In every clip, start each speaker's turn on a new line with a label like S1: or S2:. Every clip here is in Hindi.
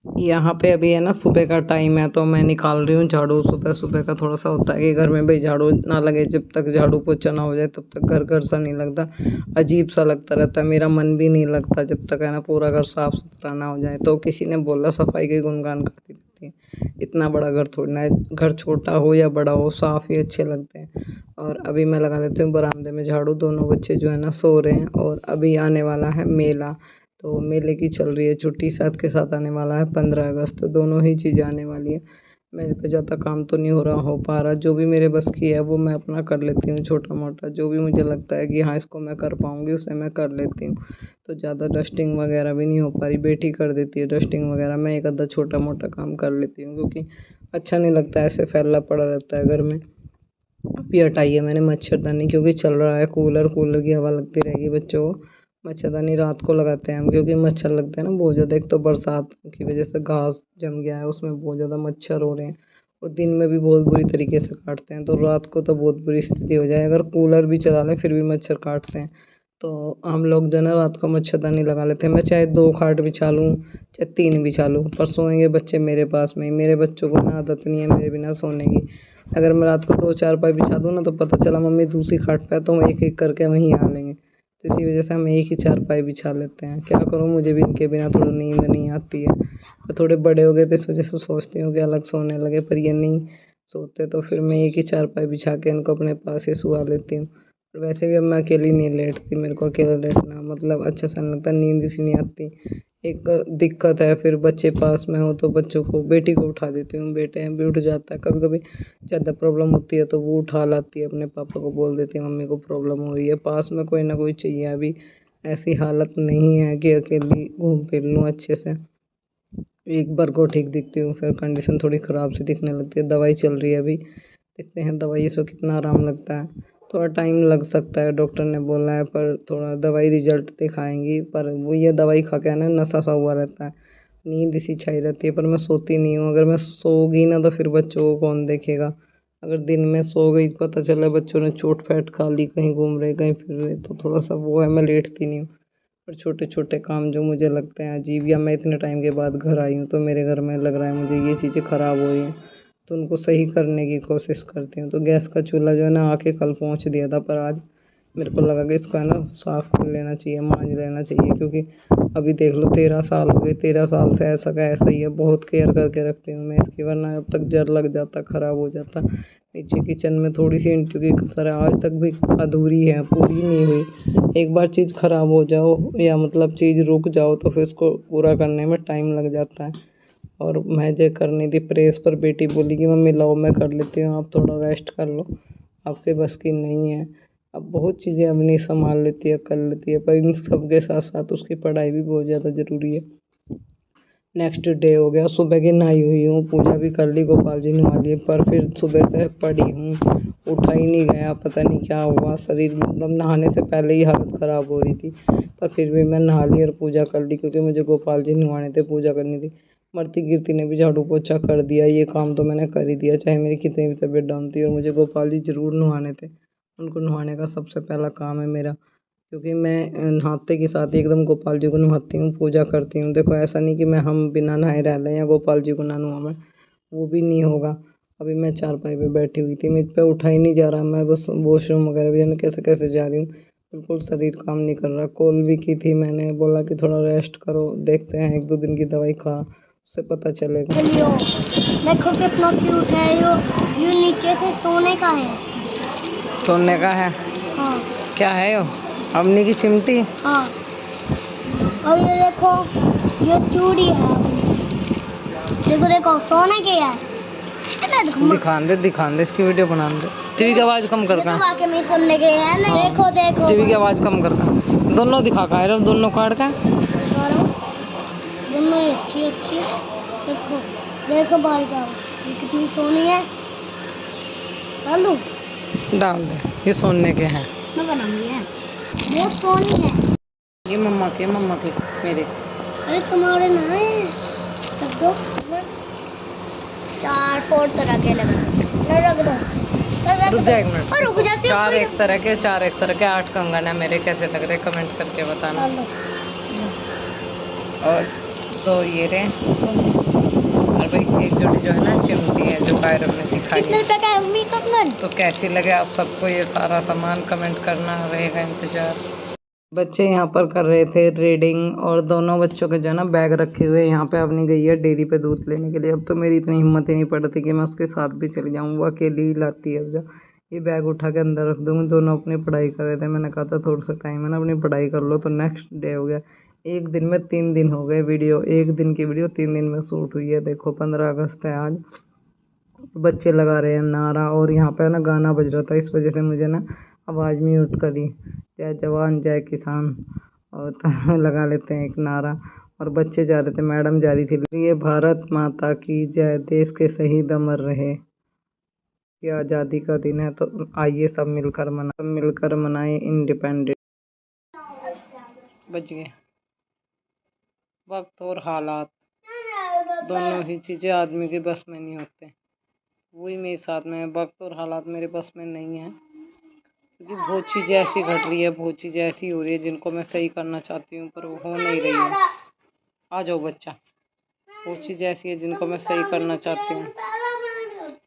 S1: यहाँ पे अभी है ना सुबह का टाइम है तो मैं निकाल रही हूँ झाड़ू। सुबह सुबह का थोड़ा सा होता है कि घर में भाई झाड़ू ना लगे, जब तक झाड़ू पोछा ना हो जाए तब तक घर घर सा नहीं लगता, अजीब सा लगता रहता है, मेरा मन भी नहीं लगता जब तक है ना पूरा घर साफ सुथरा ना हो जाए। तो किसी ने बोला सफाई के गुणगान करती रहती है, इतना बड़ा घर थोड़ना है, घर छोटा हो या बड़ा हो साफ ही अच्छे लगते हैं। और अभी मैं लगा लेती हूँ बरामदे में झाड़ू। दोनों बच्चे जो है ना सो रहे हैं और अभी आने वाला है मेला, तो मेले की चल रही है छुट्टी, साथ के साथ आने वाला है 15 अगस्त। दोनों ही चीज़ें आने वाली है। मेरे पे ज़्यादा काम तो नहीं हो पा रहा, जो भी मेरे बस की है वो मैं अपना कर लेती हूँ, छोटा मोटा जो भी मुझे लगता है कि हाँ इसको मैं कर पाऊँगी उसे मैं कर लेती हूँ। तो ज़्यादा डस्टिंग वगैरह भी नहीं हो पा रही, बेटी कर देती है डस्टिंग वगैरह, मैं एक आधा छोटा मोटा काम कर लेती हूँ क्योंकि अच्छा नहीं लगता ऐसे फैला पड़ा रहता है घर में। अभी हटाई है मैंने मच्छरदानी, क्योंकि चल रहा है कूलर, कूलर की हवा लगती रहेगी बच्चों को। मच्छरदानी रात को लगाते हैं हम क्योंकि मच्छर लगते हैं ना बहुत ज़्यादा, एक तो बरसात की वजह से घास जम गया है उसमें बहुत ज़्यादा मच्छर हो रहे हैं, और दिन में भी बहुत बुरी तरीके से काटते हैं, तो रात को तो बहुत बुरी स्थिति हो जाए। अगर कूलर भी चला लें फिर भी मच्छर काटते हैं, तो हम लोग जो है ना रात को मच्छरदानी लगा लेते हैं। मैं चाहे 2 खाट बिछा लूँ चाहे 3 बिछा लूँ, पर सोएंगे बच्चे मेरे पास में ही। मेरे बच्चों को ना आदत नहीं है मेरे बिना सोने की। अगर मैं रात को 2 4 पाई बिछा दूँ ना तो पता चला मम्मी दूसरी खाट पे है तो हम एक एक करके वहीं आ लेंगे, तो इसी वजह से हम एक ही 4 पाई बिछा लेते हैं। क्या करूँ, मुझे भी इनके बिना थोड़ा नींद नहीं आती है। तो थोड़े बड़े हो गए तो इस वजह से सोचती हूँ कि अलग सोने लगे, पर ये नहीं सोते, तो फिर मैं एक ही 4 पाई बिछा के इनको अपने पास ही सुला लेती हूँ। और वैसे भी अब मैं अकेली नहीं लेटती, मेरे को अकेला लेटना मतलब अच्छा सा नहीं लगता, नींद सी नहीं आती। एक दिक्कत है फिर बच्चे पास में हो तो बच्चों को, बेटी को उठा देती हूँ, बेटे भी उठ जाता है कभी कभी, ज़्यादा प्रॉब्लम होती है तो वो उठा लाती है, अपने पापा को बोल देती है मम्मी को प्रॉब्लम हो रही है, पास में कोई ना कोई चाहिए। अभी ऐसी हालत नहीं है कि अकेली घूम फिर लूँ अच्छे से। एक बार को ठीक दिखती हूँ फिर कंडीशन थोड़ी ख़राब सी दिखने लगती है। दवाई चल रही है अभी, देखते हैं दवाई से कितना आराम लगता है। थोड़ा टाइम लग सकता है डॉक्टर ने बोला है, पर थोड़ा दवाई रिजल्ट दिखाएंगी। पर वो ये दवाई खा के ना नशा सा हुआ रहता है, नींद इसी छाई रहती है, पर मैं सोती नहीं हूँ। अगर मैं सोगी ना तो फिर बच्चों को कौन देखेगा। अगर दिन में सो गई पता चला बच्चों ने चोट फैट खा ली, कहीं घूम रहे कहीं फिर रहे, तो थोड़ा सा वो है, मैं लेटती नहीं हूँ। पर छोटे छोटे काम जो मुझे लगते हैं अजीब, या मैं इतने टाइम के बाद घर आई हूँ तो मेरे घर में लग रहा है मुझे ये चीज़ें ख़राब हो रही हैं, तो उनको सही करने की कोशिश करती हूँ। तो गैस का चूल्हा जो है ना आके कल पहुँच दिया था, पर आज मेरे को लगा कि इसको है ना साफ़ कर लेना चाहिए, मांज लेना चाहिए, क्योंकि अभी देख लो 13 साल हो गए, 13 साल से ऐसा का ऐसा ही है। बहुत केयर करके रखती हूँ मैं इसकी, वरना अब तक जर लग जाता, ख़राब हो जाता। नीचे किचन में थोड़ी सी इंटू की कसर है, आज तक भी अधूरी है, पूरी नहीं हुई। एक बार चीज़ ख़राब हो जाओ या मतलब चीज़ रुक जाओ तो फिर उसको पूरा करने में टाइम लग जाता है। और मैं जो करनी थी प्रेस, पर बेटी बोली कि मम्मी लाओ मैं कर लेती हूँ, आप थोड़ा रेस्ट कर लो, आपके बस की नहीं है। अब बहुत चीज़ें अब नहीं संभाल लेती है, कर लेती है, पर इन सब के साथ साथ उसकी पढ़ाई भी बहुत ज़्यादा ज़रूरी है। नेक्स्ट डे हो गया, सुबह की नहाई हुई हूँ, पूजा भी कर ली, गोपाल जी नहा लिए, पर फिर सुबह से पड़ी हूँ, उठा ही नहीं गया, पता नहीं क्या हुआ शरीर, मतलब नहाने से पहले ही हालत ख़राब हो रही थी। पर फिर भी मैं नहा ली और पूजा कर ली, क्योंकि मुझे गोपाल जी नहवाने थे, पूजा करनी थी। मरती गिरती ने भी झाड़ू पोछा कर दिया, ये काम तो मैंने कर ही दिया, चाहे मेरी कितनी भी तबीयत डाउन थी, और मुझे गोपाल जी ज़रूर नहवाने थे। उनको नहवाने का सबसे पहला काम है मेरा, क्योंकि मैं नहाते के साथ ही एकदम गोपाल जी को नहाती हूँ, पूजा करती हूँ। देखो ऐसा नहीं कि मैं हम बिना नहाए रह लें या गोपाल जी को ना नहावें, वो भी नहीं होगा। अभी मैं चारपाई पे बैठी हुई थी, मुझ पे उठा ही नहीं जा रहा, मैं बस वॉशरूम वगैरह भी जाने कैसे कैसे जा रही हूँ, बिल्कुल शरीर काम नहीं कर रहा। कॉल भी की थी मैंने, बोला कि थोड़ा रेस्ट करो, देखते हैं 1 2 दिन की दवाई खा, उससे पता चलेगा।
S2: चलियो देखो कितना क्यूट है यो नीचे से सोने का है।
S1: सोने का है?
S2: हाँ।
S1: क्या है यो? अमनी की चिमटी?
S2: हाँ। और ये देखो ये चूड़ी है, देखो देखो सोने की है।
S1: दिखा दे इसकी वीडियो बना दे। टीवी की आवाज कम कर का,
S2: में सोने के है ना। हाँ। देखो देखो
S1: टीवी की आवाज कम कर का, दोनों दिखा का है, दोनों काट का,
S2: दोनों अच्छी अच्छी। देखो देखो भाई साहब ये कितनी सोनी है, डाल दूं?
S1: डाल दे, ये सोने के हैं,
S2: मैं बनाऊंगी है, बहुत सोनी है।
S1: ये मम्मा के मेरे।
S2: अरे तुम्हारे ना है, रख दो। 4 4 तरह के लगा रख दो।
S1: रुक जा 1 मिनट,
S2: और रुक जाते हो।
S1: 4 एक तरह के 8 कंगन है मेरे, कैसे लग रहे कमेंट करके बताना। और तो ये रहे। और भाई एक जोड़ी जो है ना चिमटी है जो कायरम ने दिखाई है, तो कैसी लगे आप सबको ये सारा सामान कमेंट करना रहेगा इंतजार। बच्चे यहाँ पर कर रहे थे रीडिंग और दोनों बच्चों के जो है ना बैग रखे हुए यहाँ पे अपनी गई है डेयरी पे दूध लेने के लिए। अब तो मेरी इतनी हिम्मत ही नहीं पड़ रही कि मैं उसके साथ भी चली जाऊँ, वो अकेली ही लाती है। अब जो ये बैग उठा के अंदर रख दूँगी। दोनों अपनी पढ़ाई कर रहे थे, मैंने कहा था थोड़ा सा टाइम है ना अपनी पढ़ाई कर लो, तो नेक्स्ट डे हो गया। एक दिन में 3 दिन हो गए वीडियो, एक दिन की वीडियो 3 दिन में शूट हुई है। देखो 15 अगस्त है आज, बच्चे लगा रहे हैं नारा और यहाँ पे ना गाना बज रहा था, इस वजह से मुझे ना आवाज़ म्यूट करी। जय जवान जय किसान और तो लगा लेते हैं एक नारा। और बच्चे जा रहे थे, मैडम जा रही थी, ये भारत माता की जय, देश के शहीद अमर रहे, ये आज़ादी का दिन है, तो आइए सब मिलकर मनाएं इंडिपेंडेंस। बच गए। वक्त और हालात दोनों ही चीज़ें आदमी के बस में नहीं होते, वही मेरे साथ में है। वक्त और हालात मेरे बस में नहीं है, क्योंकि बहुत चीज़ें ऐसी घट रही है, बहुत चीज़ें ऐसी हो रही है जिनको मैं सही करना चाहती हूँ पर वो हो नहीं रही है। आ जाओ बच्चा। बहुत चीज़ें ऐसी है जिनको मैं सही करना चाहती हूँ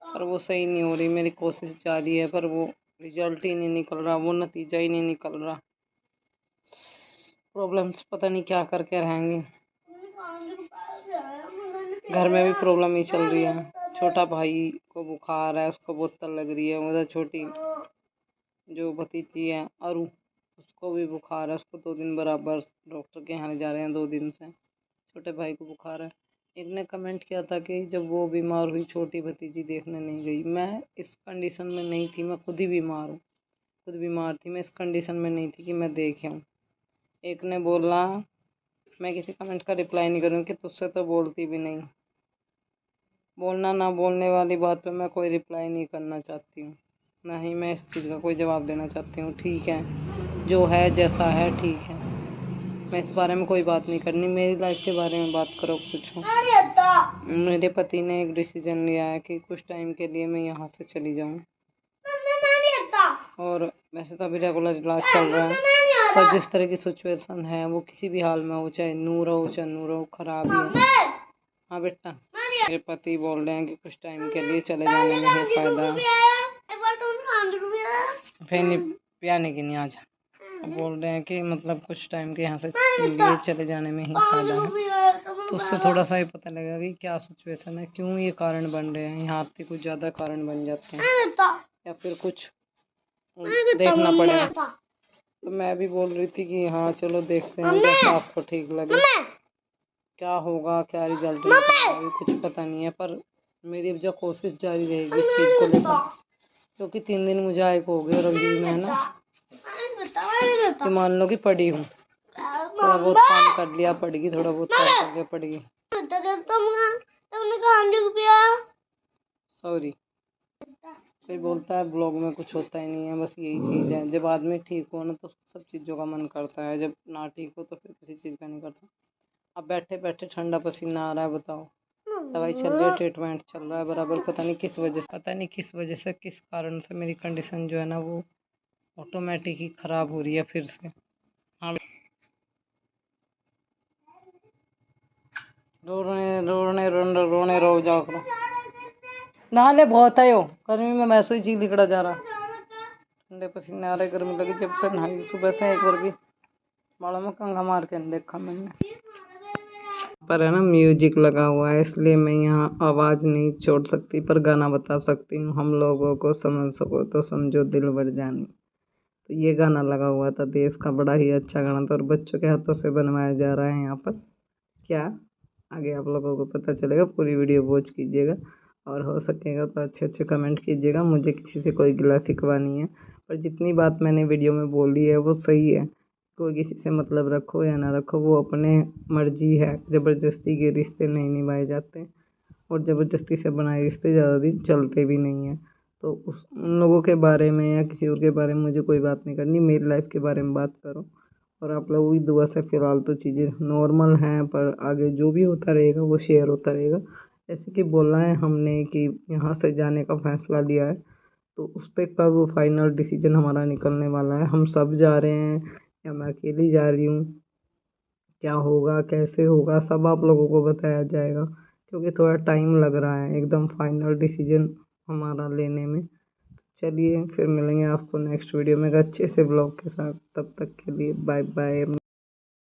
S1: पर वो सही नहीं हो रही। मेरी कोशिश जारी है पर वो रिजल्ट ही नहीं निकल रहा, वो नतीजा ही नहीं निकल रहा। प्रॉब्लम्स पता नहीं क्या करके रहेंगे। घर में भी प्रॉब्लम ही चल रही है। छोटा भाई को बुखार है, उसको बोतल लग रही है। उधर छोटी जो भतीजी है अरु, उसको भी बुखार है, उसको 2 दिन बराबर डॉक्टर के यहाँ जा रहे हैं, 2 दिन से छोटे भाई को बुखार है। एक ने कमेंट किया था कि जब वो बीमार हुई छोटी भतीजी देखने नहीं गई। मैं इस कंडीशन में नहीं थी, मैं खुद ही बीमार हूँ, खुद बीमार थी, मैं इस कंडीशन में नहीं थी कि मैं देखे हूँ। एक ने बोला, मैं किसी कमेंट का रिप्लाई नहीं करूँगी कि तुझसे तो बोलती भी नहीं। बोलना ना बोलने वाली बात पे मैं कोई रिप्लाई नहीं करना चाहती हूँ, ना ही मैं इस चीज़ का कोई जवाब देना चाहती हूँ। ठीक है जो है जैसा है ठीक है, मैं इस बारे में कोई बात नहीं करनी। मेरी लाइफ के बारे में बात करो पूछो। मेरे पति ने एक डिसीजन लिया है कि कुछ टाइम के लिए मैं यहाँ से चली जाऊँ, और वैसे तो अभी रेगुलर इलाज चल रहा है पर जिस तरह की सिचुएशन है वो किसी भी हाल में हो, चाहे नूर हो चाहे नूर हो, खराब ही है। हाँ बेटा, मेरे पति बोल रहे हैं कि कुछ टाइम के लिए चले जाने में ही फायदा है। फिर नहीं पियाने की नहीं आज बोल रहे हैं कि मतलब कुछ टाइम के यहाँ से लिए चले जाने में ही फायदा है। तो उससे थोड़ा सा ही पता लगेगा कि क्या सिचुएशन है, क्यों ये कारण बन रहे हैं। यहाँ से कुछ ज़्यादा कारण बन जाते हैं या फिर कुछ देखना पड़ेगा। तो मैं भी बोल रही थी कि हाँ चलो देखते हैं जैसा आपको ठीक लगे, क्या होगा क्या रिजल्ट निकलेगा ये कुछ पता नहीं है। पर मेरी अब जो कोशिश जारी रहेगी इस चीज़ को लेकर, क्योंकि 3 दिन मुझे आए को हो गए और अभी मैं ना कि मान लो कि पढ़ी हूँ, थोड़ा बहुत काम कर लिया, पढ़ेगी थोड़ा बहुत काम करके पढ़ेगी। सॉरी, कोई बोलता है ब्लॉग में कुछ होता ही नहीं है, बस यही चीज़ है। जब आदमी ठीक हो ना तो सब चीज़ों का मन करता है, जब ना ठीक हो तो फिर किसी चीज़ का नहीं करता। अब बैठे बैठे ठंडा पसीना आ रहा है, बताओ। दवाई चल रही है, ट्रीटमेंट चल रहा है बराबर, पता नहीं किस वजह से किस कारण से मेरी कंडीशन जो है ना वो ऑटोमेटिक ही ख़राब हो रही है फिर से। हाँ, रोने रो जाओ करो, नहा ले, बहुत है यो गर्मी में वैसे ही जी लिकड़ा जा रहा, ठंडे पसीने आ रहे, गर्मी लगी जब से नहाई। सुबह से एक बार भी बालों में कंघा मार के नहीं देखा मैंने। पर है ना म्यूजिक लगा हुआ है इसलिए मैं यहाँ आवाज़ नहीं छोड़ सकती, पर गाना बता सकती हूँ। हम लोगों को समझ सको तो समझो दिल भर जानी, तो ये गाना लगा हुआ था। देश का बड़ा ही अच्छा गाना था और बच्चों के हाथों से बनवाया जा रहा है यहाँ पर। क्या आगे आप लोगों को पता चलेगा, पूरी वीडियो वॉच कीजिएगा और हो सकेगा तो अच्छे अच्छे कमेंट कीजिएगा। मुझे किसी से कोई गिला शिकवा नहीं है, पर जितनी बात मैंने वीडियो में बोली है वो सही है। कोई किसी से मतलब रखो या ना रखो वो अपने मर्जी है, ज़बरदस्ती के रिश्ते नहीं निभाए जाते और ज़बरदस्ती से बनाए रिश्ते ज़्यादा दिन चलते भी नहीं हैं। तो उन लोगों के बारे में या किसी और के बारे में मुझे कोई बात नहीं करनी, मेरी लाइफ के बारे में बात करो। और आप लोगों की दुआ से फ़िलहाल तो चीज़ें नॉर्मल हैं, पर आगे जो भी होता रहेगा वो शेयर होता रहेगा। जैसे कि बोला है हमने कि यहाँ से जाने का फ़ैसला लिया है, तो उस पर कब फाइनल डिसीजन हमारा निकलने वाला है, हम सब जा रहे हैं या मैं अकेली जा रही हूँ, क्या होगा कैसे होगा सब आप लोगों को बताया जाएगा, क्योंकि थोड़ा टाइम लग रहा है एकदम फाइनल डिसीजन हमारा लेने में। चलिए फिर मिलेंगे आपको नेक्स्ट वीडियो में एक अच्छे से ब्लॉग के साथ, तब तक के लिए बाय बाय।